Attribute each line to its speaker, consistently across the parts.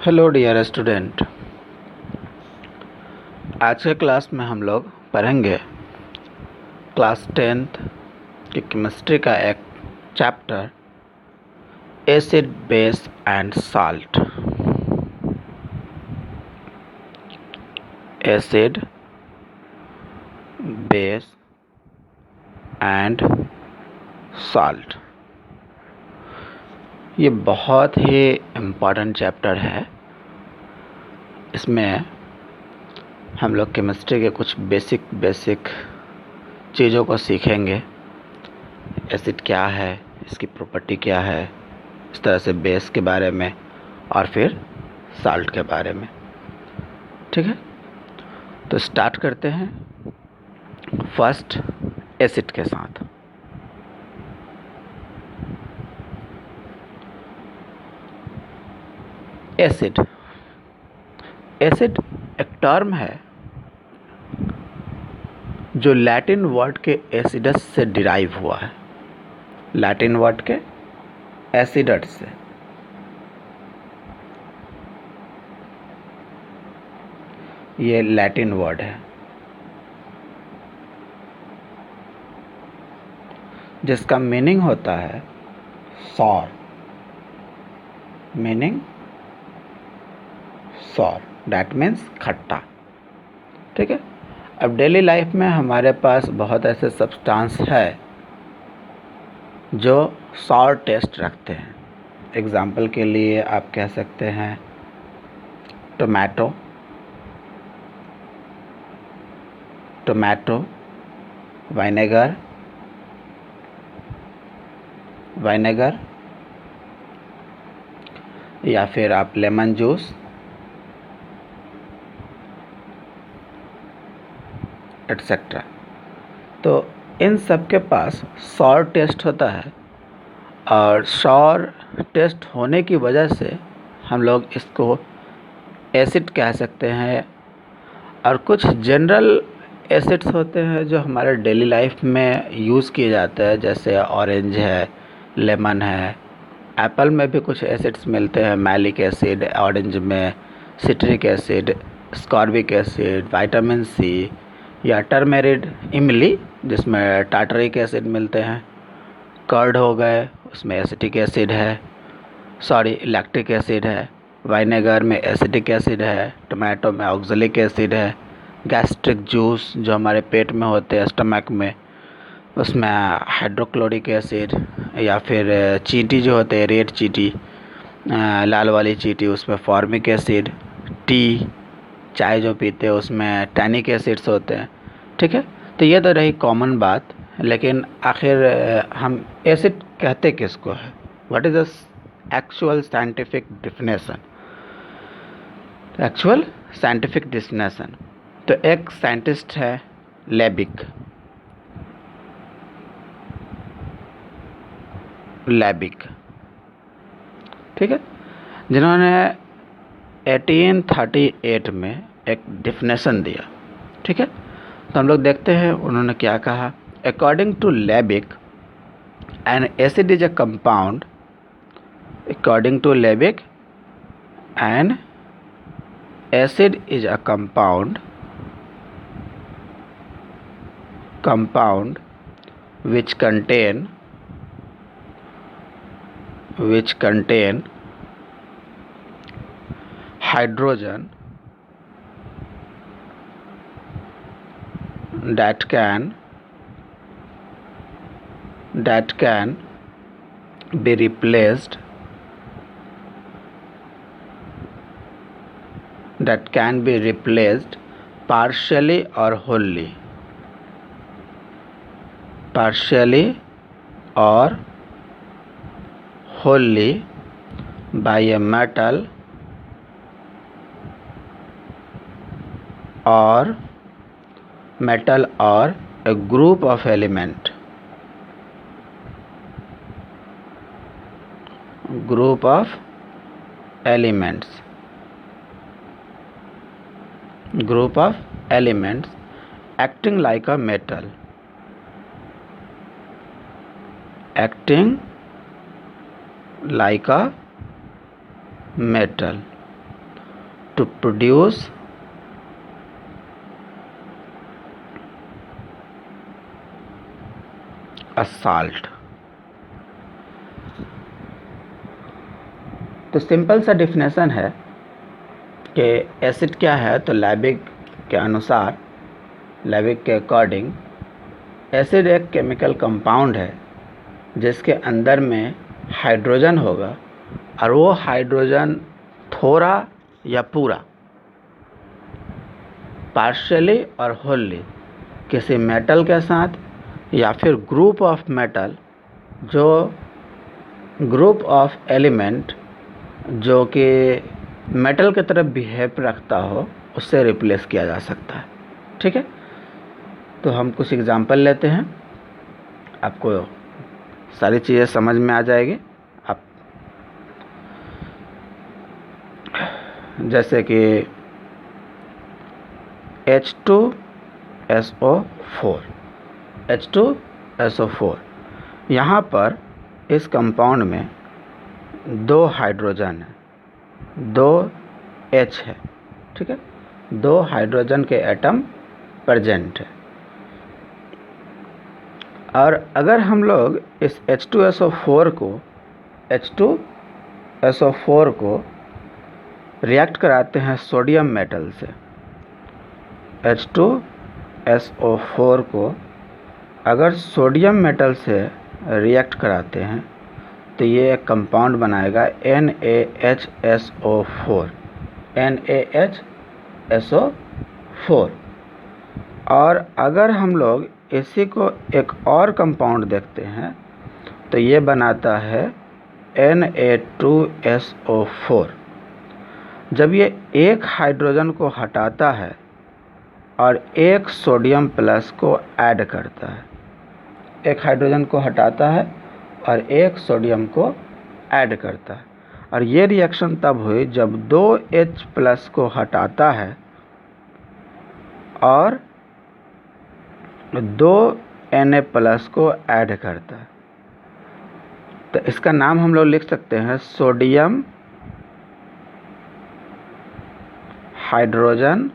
Speaker 1: Hello dear student. आज के class में हम लोग पढ़ेंगे क्लास 10th की केमिस्ट्री का एक chapter acid base and salt. Acid base and salt ये बहुत ही इम्पोर्टेंट चैप्टर है। इसमें हम लोग केमिस्ट्री के कुछ बेसिक चीज़ों को सीखेंगे। एसिड क्या है, इसकी प्रॉपर्टी क्या है, इस तरह से बेस के बारे में और फिर साल्ट के बारे में। ठीक है, तो स्टार्ट करते हैं फर्स्ट एसिड के साथ। एसिड एक टर्म है जो लैटिन वर्ड के एसिडस से डिराइव हुआ है। लैटिन वर्ड के एसिडस से। ये लैटिन वर्ड है जिसका मीनिंग होता है sour. Meaning sour, that means खट्टा। ठीक है, अब डेली लाइफ में हमारे पास बहुत ऐसे सब्सटेंस है जो सॉर टेस्ट रखते हैं। एग्जाम्पल के लिए आप कह सकते हैं टोमेटो, वाइनेगर या फिर आप लेमन जूस एटसेट्रा। तो इन सब के पास सॉर टेस्ट होता है और सॉर टेस्ट होने की वजह से हम लोग इसको एसिड कह सकते हैं। और कुछ जनरल एसिड्स होते हैं जो हमारे डेली लाइफ में यूज़ किए जाते हैं, जैसे ऑरेंज है, लेमन है। एप्पल में भी कुछ एसिड्स मिलते हैं, मैलिक एसिड, ऑरेंज में citric acid, ascorbic acid, vitamin C या टर्मेरिड, इमली जिसमें टार्टरिक एसिड मिलते हैं। कर्ड हो गए, उसमें एसिटिक एसिड है, लैक्टिक एसिड है। वाइनेगर में एसिटिक एसिड है। टोमेटो में ऑक्जेलिक एसिड है। गैस्ट्रिक जूस जो हमारे पेट में होते हैं, स्टमक में, उसमें हाइड्रोक्लोरिक एसिड। या फिर चींटी जो होते हैं, रेड चींटी, लाल वाली चींटी, उसमें फॉर्मिक एसिड। टी, चाय जो पीते हैं उसमें टैनिक एसिड्स होते हैं। ठीक है, तो ये तो रही कॉमन बात। लेकिन आखिर हम एसिड कहते किसको है? What is the actual scientific definition? Actual scientific definition तो एक साइंटिस्ट है लेबिक। ठीक है, जिन्होंने 1838 में एक डेफिनेशन दिया। ठीक है, तो हम लोग देखते हैं उन्होंने क्या कहा। According to Liebig, an acid is a compound. According to Liebig, an acid is a compound which contain hydrogen that can be replaced partially or wholly by a metal or a group of elements acting like a metal. to produce a salt। तो simple सा definition है कि acid क्या है। तो लैबिक के अनुसार, लैबिक के अकॉर्डिंग, एसिड एक केमिकल कंपाउंड है जिसके अंदर में हाइड्रोजन होगा और वो हाइड्रोजन थोड़ा या पूरा, पार्शियली और होली किसी मेटल के साथ या फिर ग्रुप ऑफ मेटल, जो ग्रुप ऑफ एलिमेंट जो कि मेटल की तरफ बिहेव रखता हो, उससे रिप्लेस किया जा सकता है। ठीक है, तो हम कुछ एग्जांपल लेते हैं, आपको सारी चीज़ें समझ में आ जाएगी। आप जैसे कि H2SO4 यहाँ पर इस कंपाउंड में 2 हाइड्रोजन है, 2 H है। ठीक है, 2 हाइड्रोजन के एटम प्रेजेंट है। और अगर हम लोग इस H2SO4 को रिएक्ट कराते हैं सोडियम मेटल से, H2SO4 को अगर सोडियम मेटल से रिएक्ट कराते हैं तो ये एक कंपाउंड बनाएगा NaHSO4। और अगर हम लोग इसी को एक और कंपाउंड देखते हैं तो ये बनाता है Na2SO4। जब ये एक हाइड्रोजन को हटाता है और एक सोडियम प्लस को ऐड करता है, एक हाइड्रोजन को हटाता है और एक सोडियम को ऐड करता है, और ये रिएक्शन तब हुई जब 2H प्लस को हटाता है और 2 Na प्लस को ऐड करता है। तो इसका नाम हम लोग लिख सकते हैं सोडियम हाइड्रोजन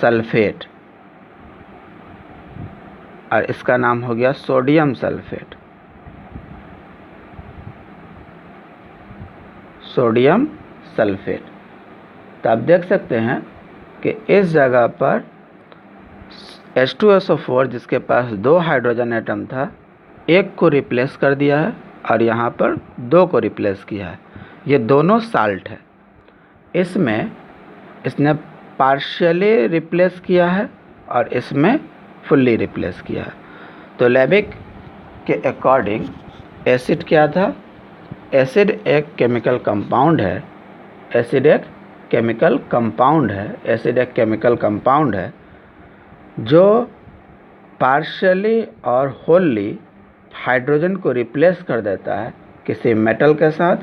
Speaker 1: सल्फेट, और इसका नाम हो गया सोडियम सल्फेट। Sodium sulphate. तो आप देख सकते हैं कि इस जगह पर H2SO4 जिसके पास 2 हाइड्रोजन एटम था, एक को रिप्लेस कर दिया है और यहाँ पर 2 को रिप्लेस किया है। ये दोनों साल्ट है। इसमें इसने पार्शियली रिप्लेस किया है और इसमें फुल्ली रिप्लेस किया है। तो लैबिक के अकॉर्डिंग एसिड क्या था? एसिड एक केमिकल कंपाउंड है। एसिड एक केमिकल कंपाउंड है जो पार्शियली और होली हाइड्रोजन को रिप्लेस कर देता है किसी मेटल के साथ,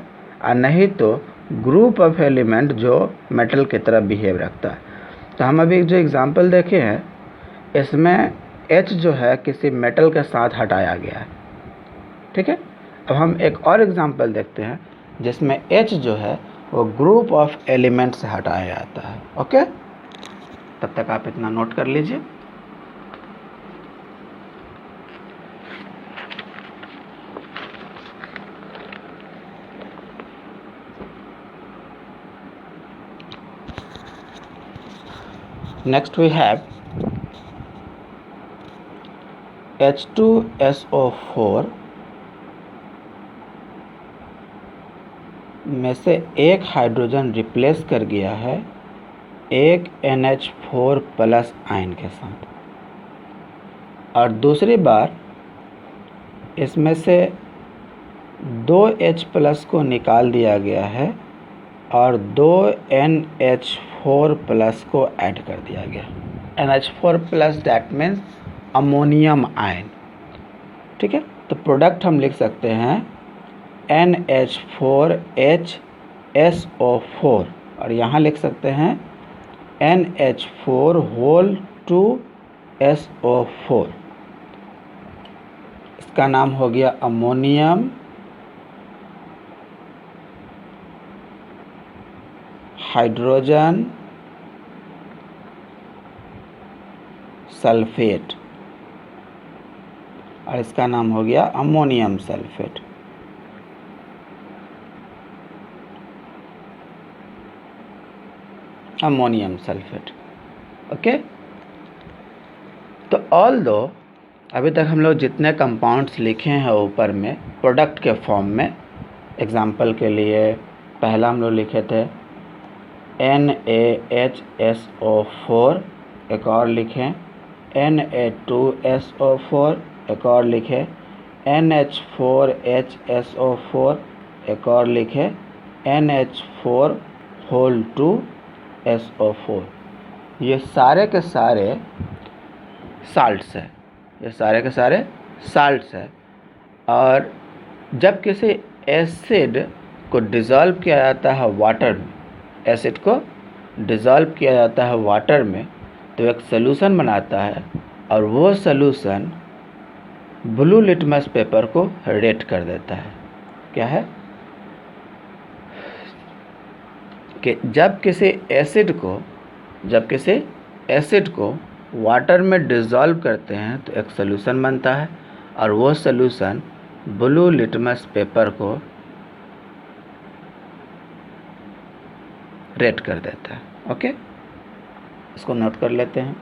Speaker 1: और नहीं तो ग्रुप ऑफ एलिमेंट जो मेटल की तरह बिहेव रखता है। तो हम अभी जो एग्जांपल देखे हैं, इसमें H जो है किसी मेटल के साथ हटाया गया है। ठीक है, अब हम एक और एग्जांपल देखते हैं जिसमें H जो है वो ग्रुप ऑफ एलिमेंट से हटाया जाता है। ओके, तब तक आप इतना नोट कर लीजिए। Next we have H2SO4 में से एक हाइड्रोजन रिप्लेस कर गया है एक NH4 प्लस आयन के साथ, और दूसरी बार इसमें से 2H प्लस को निकाल दिया गया है और 2 NH4 प्लस को ऐड कर दिया गया। NH4 plus that means ammonium ion. ठीक है, तो प्रोडक्ट हम लिख सकते हैं NH4HSO4, और यहाँ लिख सकते हैं NH4 होल 2SO4। इसका नाम हो गया अमोनियम हाइड्रोजन सल्फेट, और इसका नाम हो गया ammonium sulphate. Ammonium sulphate, okay. तो ऑल्दो अभी तक हम लोग जितने कंपाउंड्स लिखे हैं ऊपर में प्रोडक्ट के फॉर्म में, एग्जाम्पल के लिए पहला हम लोग लिखे थे NaHSO4, एक और लिखें Na2SO4, एक और लिखें NH4HSO4, एक और लिखें NH4 2SO4। ये सारे के सारे साल्ट्स हैं, ये सारे के सारे साल्ट्स हैं। और जब किसी एसिड को डिज़ोल्व किया जाता है वाटर में, एसिड को डिज़ोल्व किया जाता है वाटर में, तो एक सॉल्यूशन बनाता है, और वो सॉल्यूशन ब्लू लिटमस पेपर को रेड कर देता है। क्या है कि जब किसी एसिड को वाटर में डिज़ोल्व करते हैं तो एक सॉल्यूशन बनता है, और वो सॉल्यूशन ब्लू लिटमस पेपर को रेड कर देता है। ओके, इसको नोट कर लेते हैं।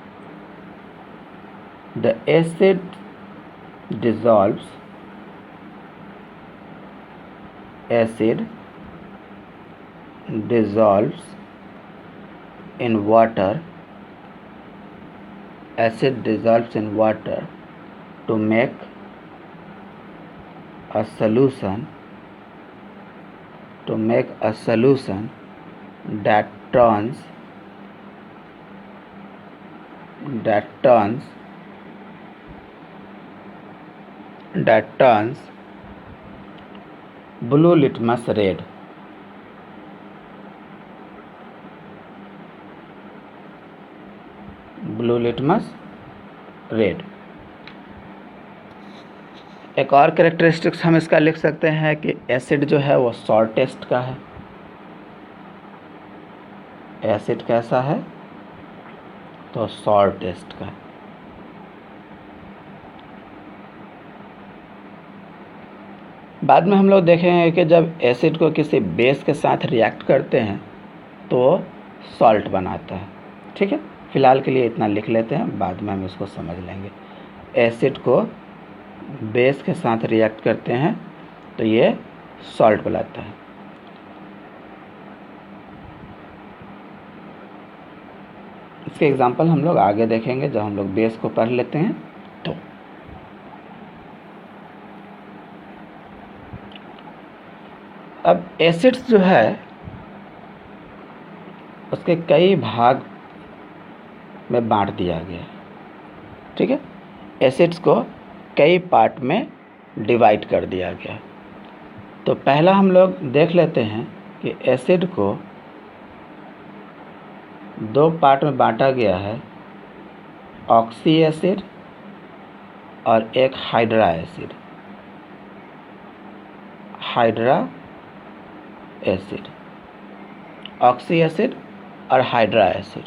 Speaker 1: The acid dissolves in water. Acid dissolves in water to make a solution that turns blue litmus red. Blue litmus red. एक और कैरेक्टरिस्टिक्स हम इसका लिख सकते हैं कि एसिड जो है वो शॉर्टेस्ट का है। एसिड कैसा है? तो शॉर्टेस्ट का। बाद में हम लोग देखेंगे कि जब एसिड को किसी बेस के साथ रिएक्ट करते हैं तो सॉल्ट बनाता है। ठीक है, फिलहाल के लिए इतना लिख लेते हैं, बाद में हम इसको समझ लेंगे। एसिड को बेस के साथ रिएक्ट करते हैं तो ये सॉल्ट बनाता है। इसके एग्जांपल हम लोग आगे देखेंगे जब हम लोग बेस को पढ़ लेते हैं। तो अब एसिड्स जो है उसके कई भाग में बांट दिया गया। ठीक है, एसिड्स को कई पार्ट में डिवाइड कर दिया गया। तो पहला हम लोग देख लेते हैं कि एसिड को दो पार्ट में बांटा गया है, ऑक्सी एसिड और एक हाइड्रा एसिड। ऑक्सी एसिड और हाइड्रा एसिड।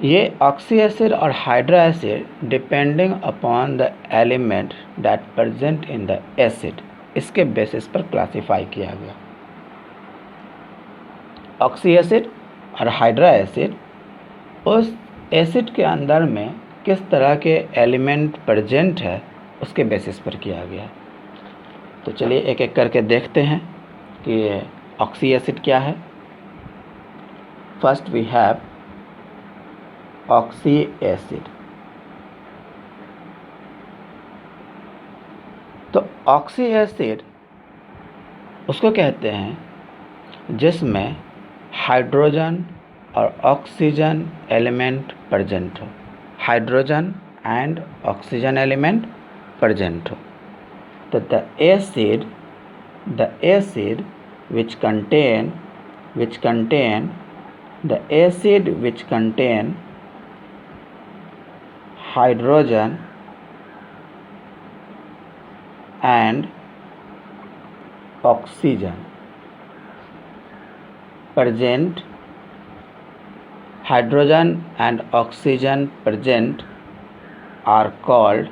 Speaker 1: ये ऑक्सी एसिड और hydra acid depending upon the element that present in the acid, इसके बेसिस पर क्लासिफाई किया गया। ऑक्सी एसिड और हाइड्रा एसिड उस एसिड के अंदर में किस तरह के एलिमेंट प्रेजेंट है उसके बेसिस पर किया गया। तो चलिए एक एक करके देखते हैं कि ऑक्सी एसिड क्या है। First we have oxy acid. तो ऑक्सी एसिड उसको कहते हैं जिसमें हाइड्रोजन और ऑक्सीजन एलिमेंट प्रेजेंट हो, hydrogen and oxygen element present हो। तो the acid which contain hydrogen and oxygen present hydrogen and oxygen present are called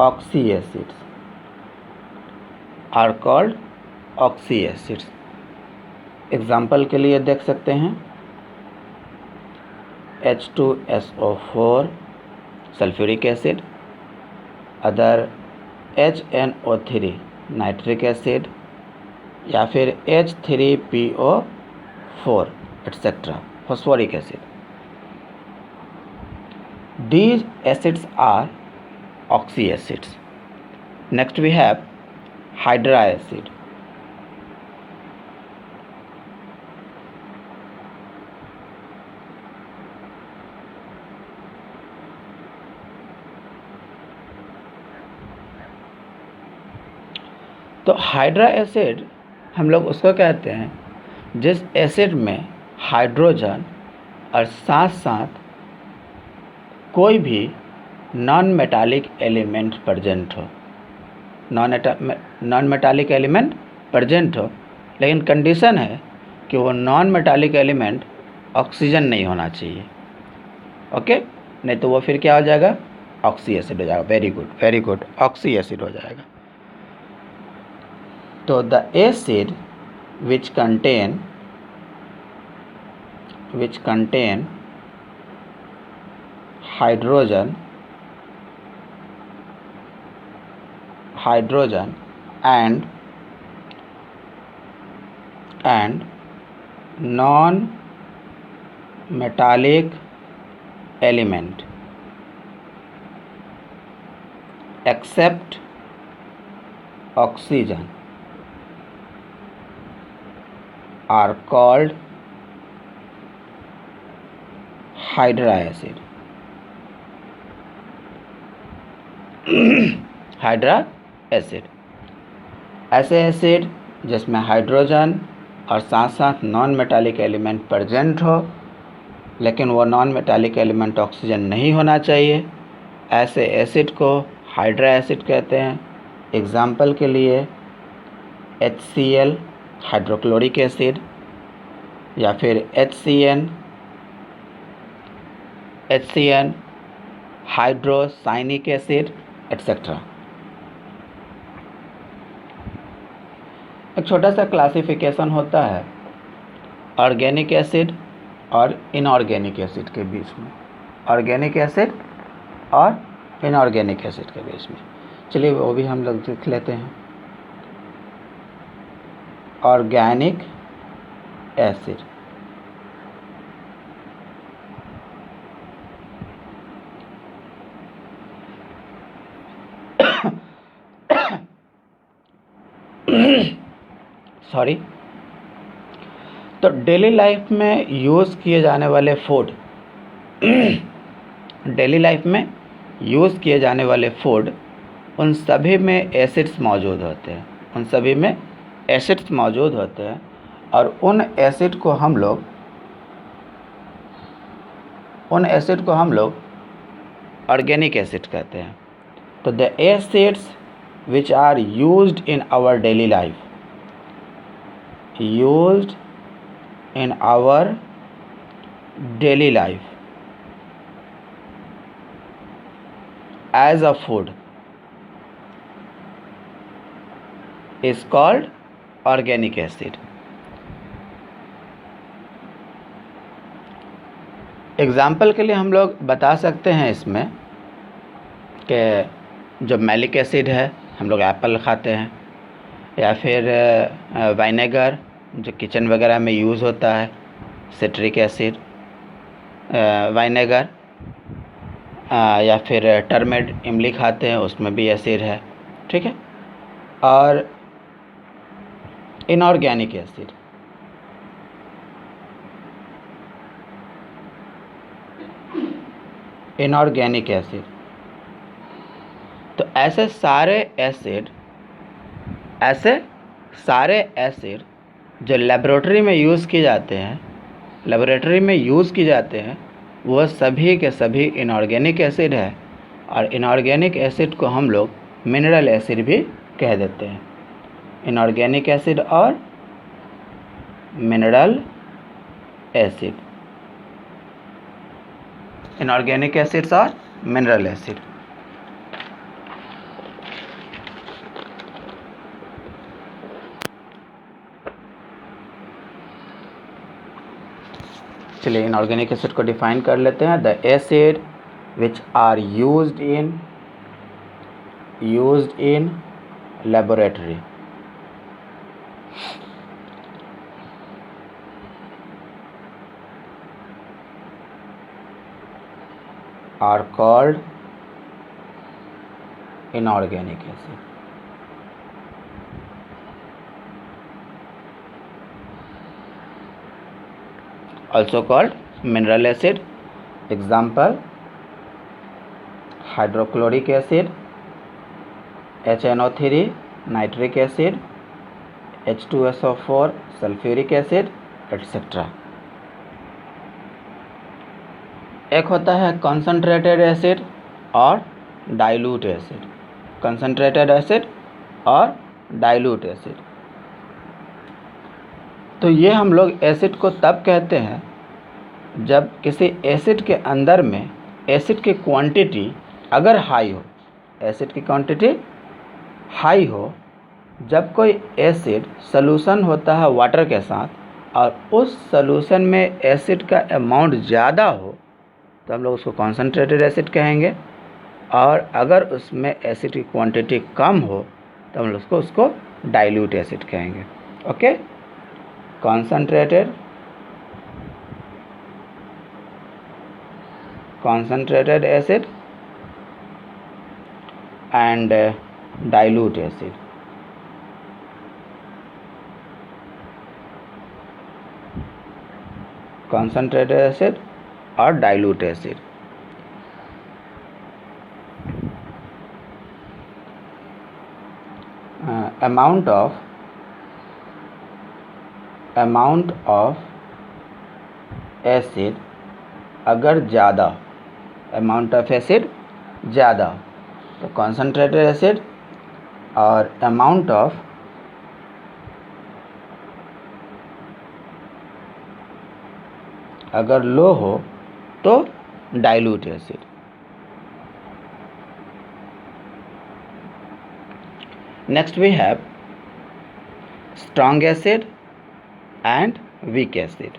Speaker 1: oxyacids, example के लिए देख सकते हैं H2SO4 sulphuric acid, other HNO3 nitric acid, या फिर H3PO4 etcetera phosphoric acid. These acids are oxyacids. Next we have hydra acid. तो hydra acid हम लोग उसको कहते हैं जिस एसिड में हाइड्रोजन और साथ साथ कोई भी नॉन मेटालिक एलिमेंट प्रेजेंट हो, नॉन मेटालिक एलिमेंट प्रेजेंट हो, लेकिन कंडीशन है कि वो नॉन मेटालिक एलिमेंट ऑक्सीजन नहीं होना चाहिए. ओके, नहीं तो वो फिर क्या हो जाएगा, ऑक्सी एसिड हो जाएगा. वेरी गुड, ऑक्सी एसिड हो जाएगा. तो the acid which contain hydrogen and non-metallic element except oxygen are called hydra acid. Hydra acid ऐसे एसिड जिसमें हाइड्रोजन और साथ साथ नॉन मेटालिक एलिमेंट प्रेजेंट हो, लेकिन वो नॉन मेटालिक एलिमेंट ऑक्सीजन नहीं होना चाहिए, ऐसे एसिड को हाइड्रा एसिड कहते हैं. एग्जाम्पल के लिए HCl हाइड्रोक्लोरिक एसिड, या फिर HCN हाइड्रोसाइनिक एसिड एटसेट्रा. एक छोटा सा क्लासिफिकेशन होता है ऑर्गेनिक एसिड और इनऑर्गेनिक एसिड के बीच में, ऑर्गेनिक एसिड और इनऑर्गेनिक एसिड के बीच में. चलिए वो भी हम लोग देख लेते हैं. Organic acid sorry. तो डेली लाइफ में यूज़ किए जाने वाले फूड उन सभी में एसिड्स मौजूद होते हैं, और उन एसिड को हम लोग ऑर्गेनिक एसिड कहते हैं. तो the acids which are used in our daily life as a food is called organic acid. Example के लिए हम लोग बता सकते हैं इसमें कि जो मैलिक एसिड है, हम लोग एप्पल खाते हैं, या फिर वाइनेगर जो किचन वगैरह में यूज़ होता है, सिट्रिक एसिड, वाइनेगर, या फिर टर्मेड इमली खाते हैं, उसमें भी एसिड है. ठीक है. और इनऑर्गेनिक एसिड तो ऐसे सारे एसिड जो लेबोरेटरी में यूज़ किए जाते हैं, वह सभी के सभी इनऑर्गेनिक एसिड है. और इनऑर्गेनिक एसिड को हम लोग मिनरल एसिड भी कह देते हैं. इनऑर्गेनिक एसिड और मिनरल एसिड, इनऑर्गेनिक एसिड्स और मिनरल एसिड। चलिए इनऑर्गेनिक एसिड को डिफाइन कर लेते हैं। The acid which are used in laboratory, are called inorganic acid. Also called mineral acid. Example: hydrochloric acid, HNO3, nitric acid, H2SO4, sulfuric acid, etc. एक होता है concentrated acid और dilute acid, concentrated acid और dilute acid. तो ये हम लोग acid को तब कहते हैं जब किसी एसिड के अंदर में एसिड की क्वांटिटी अगर हाई हो, एसिड की क्वांटिटी हाई हो, जब कोई एसिड सॉल्यूशन होता है वाटर के साथ और उस सॉल्यूशन में एसिड का अमाउंट ज़्यादा हो तो हम लोग उसको कॉन्सेंट्रेटेड एसिड कहेंगे, और अगर उसमें एसिड की क्वांटिटी कम हो तो हम लोग उसको डाइल्यूट एसिड कहेंगे। Okay, concentrated acid and dilute acid. Concentrated acid or dilute acid. Amount of acid अगर ज़्यादा, अमाउंट ऑफ एसिड ज़्यादा तो कॉन्सेंट्रेटेड एसिड, और अमाउंट ऑफ अगर लो हो तो dilute acid. Next we have strong acid and weak acid.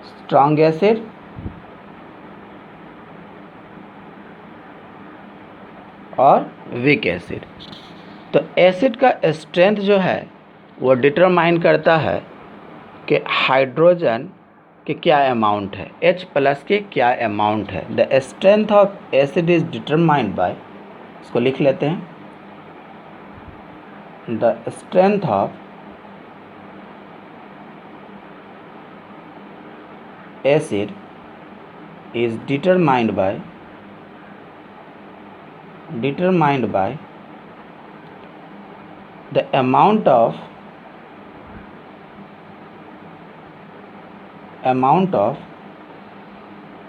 Speaker 1: Strong acid और weak acid. तो एसिड का स्ट्रेंथ जो है वो डिटरमाइन करता है कि हाइड्रोजन के क्या अमाउंट है, H+ के क्या अमाउंट है। The strength of acid is determined by, इसको लिख लेते हैं, the strength of acid is determined by the amount of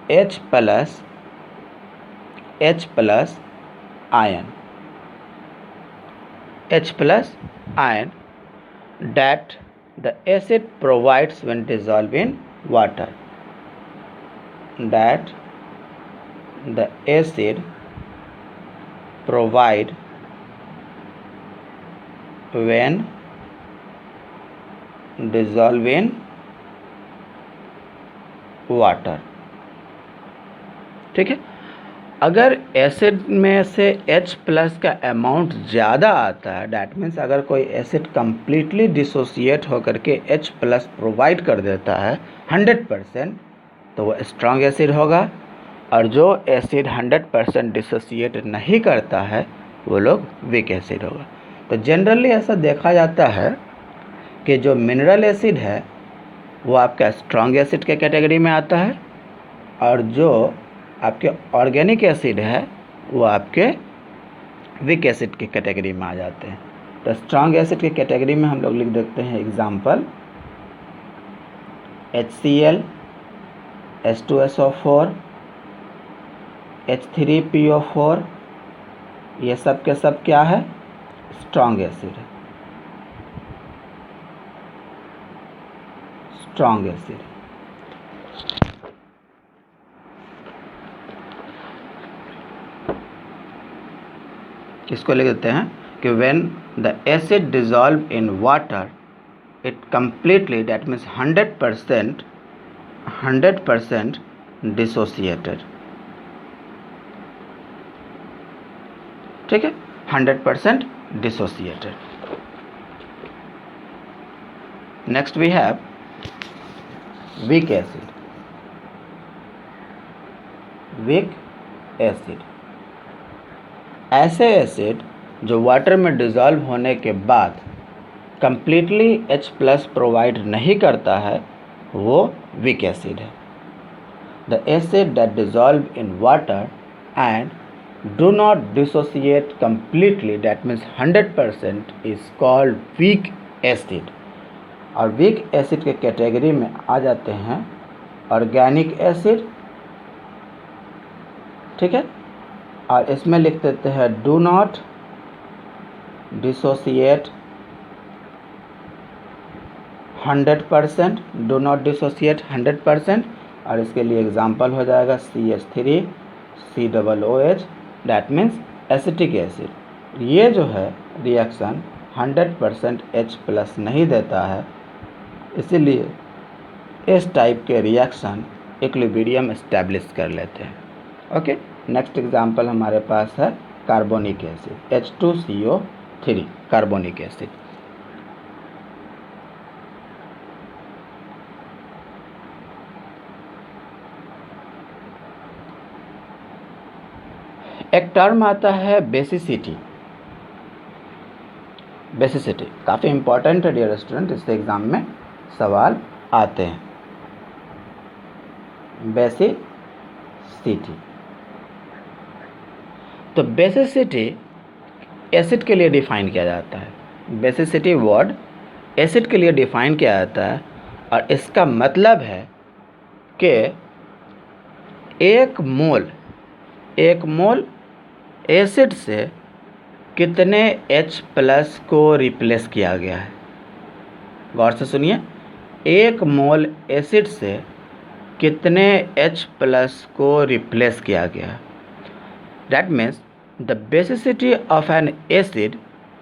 Speaker 1: H plus ion that the acid provides when dissolved in water, that the acid provide when dissolved in water। ठीक है, अगर acid में से H+ का amount ज़्यादा आता है, that means अगर कोई एसिड कम्प्लीटली डिसोसिएट होकर के H+ प्रोवाइड कर देता है 100%, तो वो स्ट्रॉन्ग एसिड होगा, और जो एसिड 100% डिसोसिएट नहीं करता है वो लोग वीक एसिड होगा। तो जनरली ऐसा देखा जाता है कि जो मिनरल एसिड है वो आपका स्ट्रॉन्ग एसिड के कैटेगरी में आता है, और जो आपके ऑर्गेनिक एसिड है वो आपके वीक एसिड के कैटेगरी में आ जाते हैं। तो स्ट्रॉन्ग एसिड के कैटेगरी में हम लोग लिख देते हैं एग्जांपल HCl, H2SO4, H3PO4, ये सब के सब क्या है, स्ट्रॉन्ग एसिड है। Strong acid. इसको लिख देते हैं कि when the acid dissolve in water it completely, that means 100% dissociated. ठीक है, 100% dissociated. Next we have weak acid. Weak acid ऐसे एसिड जो वाटर में डिज़ोल्व होने के बाद कंप्लीटली H+ प्रोवाइड नहीं करता है, वो वीक एसिड है। The acid that dissolve in water and do not dissociate completely, that means 100%, is called weak acid. और वीक एसिड के कैटेगरी में आ जाते हैं ऑर्गेनिक एसिड, ठीक है, और इसमें लिख देते हैं do not dissociate 100%, do not dissociate 100%, और इसके लिए एग्जांपल हो जाएगा CH3 COOH, that means acetic acid. ये जो है रिएक्शन 100% H+ नहीं देता है, इसीलिए इस टाइप के रिएक्शन इक्विलिब्रियम एस्टैब्लिश कर लेते हैं। ओके, नेक्स्ट एग्जांपल हमारे पास है carbonic acid, H2CO3 carbonic acid. एक टर्म आता है बेसिसिटी। बेसिसिटी काफ़ी इंपॉर्टेंट है डियर स्टूडेंट, इससे एग्जाम में सवाल आते हैं। बेसिसिटी, तो बेसिसिटी एसिड के लिए डिफाइन किया जाता है। बेसिसिटी वर्ड एसिड के लिए डिफाइन किया जाता है, और इसका मतलब है कि एक मोल एसिड से कितने H+ को रिप्लेस किया गया है। गौर से सुनिए, एक मोल एसिड से कितने H+ को रिप्लेस किया गया है। That means the basicity of N acid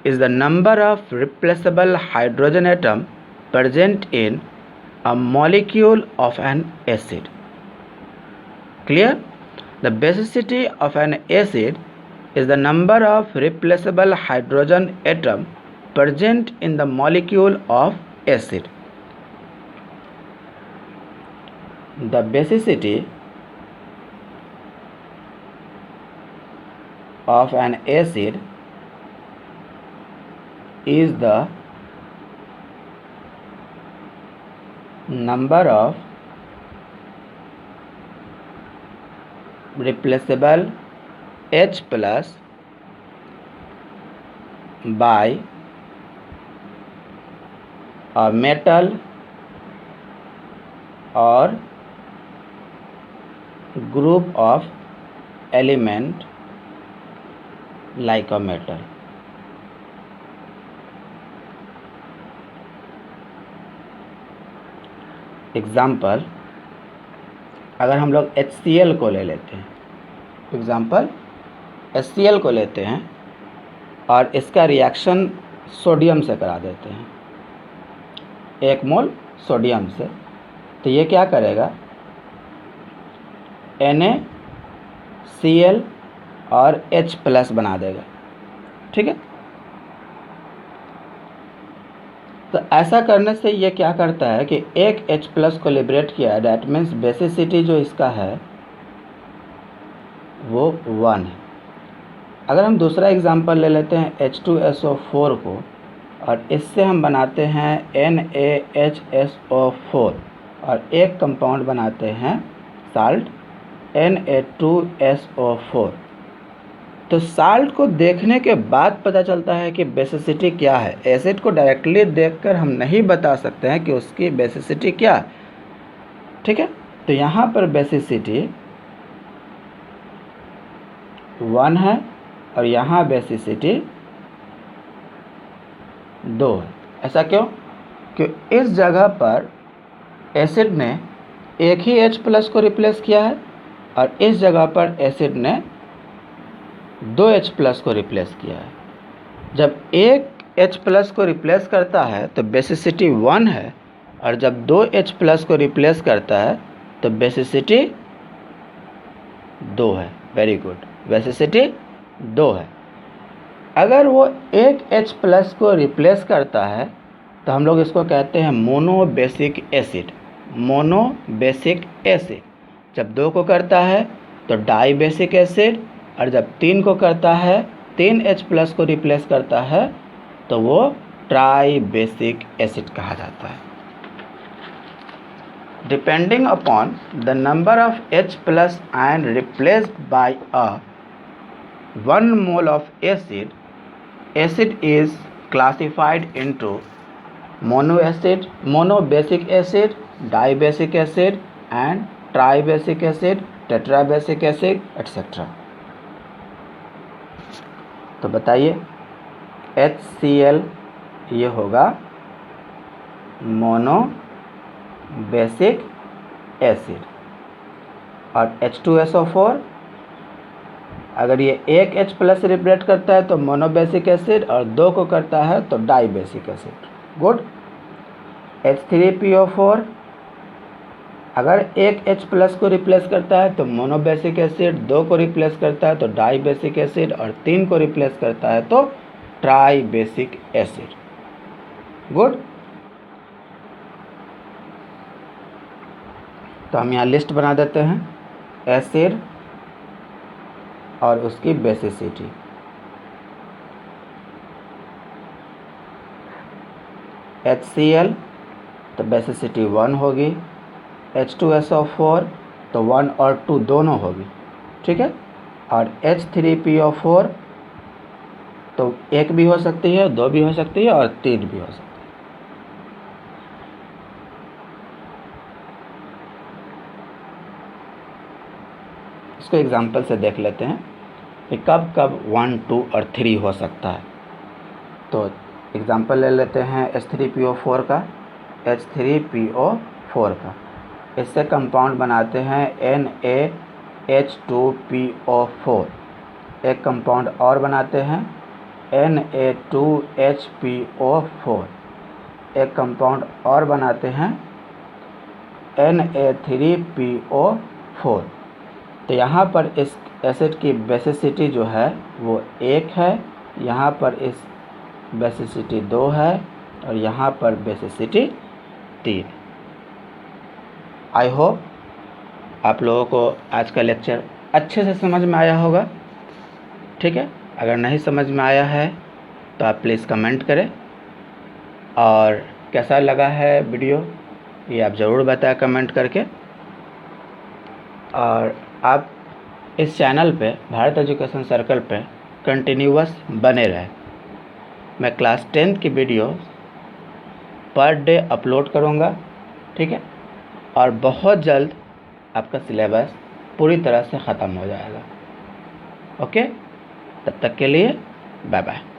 Speaker 1: is the number of replaceable hydrogen atom present in a molecule of an acid. Clear? The basicity of an acid is the number of replaceable hydrogen atom present in the molecule of acid. The basicity of an acid is the number of replaceable H+ by a metal or group of element like a metal. Example, अगर हम लोग HCl को ले लेते हैं, example HCl को लेते हैं और इसका रिएक्शन सोडियम से करा देते हैं, 1 मोल सोडियम से, तो ये क्या करेगा, NaCl और H+ बना देगा। ठीक है, तो ऐसा करने से ये क्या करता है कि एक H+ को लिबरेट किया, दैट मीन्स बेसिसिटी जो इसका है वो 1 है। अगर हम दूसरा एग्जांपल ले लेते हैं H2SO4 को, और इससे हम बनाते हैं NaHSO4 और एक कंपाउंड बनाते हैं साल्ट Na2SO4, तो साल्ट को देखने के बाद पता चलता है कि बेसिसिटी क्या है। एसिड को डायरेक्टली देखकर हम नहीं बता सकते हैं कि उसकी बेसिसिटी क्या है। ठीक है, तो यहाँ पर बेसिसिटी 1 है और यहाँ बेसिसिटी 2 है। ऐसा क्यों? कि इस जगह पर एसिड ने एक ही H+ को रिप्लेस किया है और इस जगह पर एसिड ने 2 H+ को रिप्लेस किया है। जब एक H+ को रिप्लेस करता है तो बेसिसिटी 1 है, और जब 2 H+ को रिप्लेस करता है तो बेसिसिटी 2 है। वेरी गुड, बेसिसिटी 2 है। अगर वो एक H+ को रिप्लेस करता है तो हम लोग इसको कहते हैं मोनोबेसिक एसिड। मोनोबेसिक एसिड जब 2 को करता है तो डाइबेसिक एसिड, और जब 3 को करता है, 3 H+ को रिप्लेस करता है तो वो ट्राइबेसिक एसिड कहा जाता है। Depending upon the number of H+ ion replaced by a 1 mole of acid, acid is classified into monoacid, monobasic acid, dibasic acid and tribasic acid, tetrabasic acid, etc. तो बताइए, HCl ये होगा monobasic acid, और H2SO4 अगर ये एक H+ replace करता है तो मोनोबेसिक एसिड, और 2 को करता है तो डाइबेसिक एसिड। गुड। H3PO4 अगर एक H+ को रिप्लेस करता है तो मोनोबेसिक एसिड, 2 को रिप्लेस करता है तो डाइबेसिक एसिड, और 3 को रिप्लेस करता है तो ट्राइबेसिक एसिड। गुड। तो हम यहाँ लिस्ट बना देते हैं एसिड और उसकी बेसिसिटी। HCl तो बेसिसिटी 1 होगी, H2SO4 तो 1 और 2 दोनों होगी, ठीक है, और H3PO4 तो 1 भी हो सकती है, 2 भी हो सकती है और 3 भी हो सकती है। इसको एग्जाम्पल से देख लेते हैं कि कब कब 1, 2 और 3 हो सकता है। तो एग्जाम्पल ले लेते हैं H3PO4 का। H3PO4 का इससे कंपाउंड बनाते हैं NaH2PO4। एक कंपाउंड और बनाते हैं Na2HPO4। एक कंपाउंड और बनाते हैं Na3PO4। तो यहाँ पर इस एसिड की बेसिसिटी जो है वो 1 है, यहाँ पर इस बेसिसिटी 2 है, और यहाँ पर बेसिसिटी 3। आई होप आप लोगों को आज का लेक्चर अच्छे से समझ में आया होगा, ठीक है। अगर नहीं समझ में आया है तो आप प्लीज़ कमेंट करें, और कैसा लगा है वीडियो ये आप ज़रूर बताएं कमेंट करके। और आप इस चैनल पे भारत एजुकेशन सर्कल पे कंटिन्यूअस बने रहें। मैं क्लास 10 की वीडियो पर डे अपलोड करूँगा, ठीक है, और बहुत जल्द आपका सिलेबस पूरी तरह से ख़त्म हो जाएगा। ओके, तब तक के लिए बाय बाय।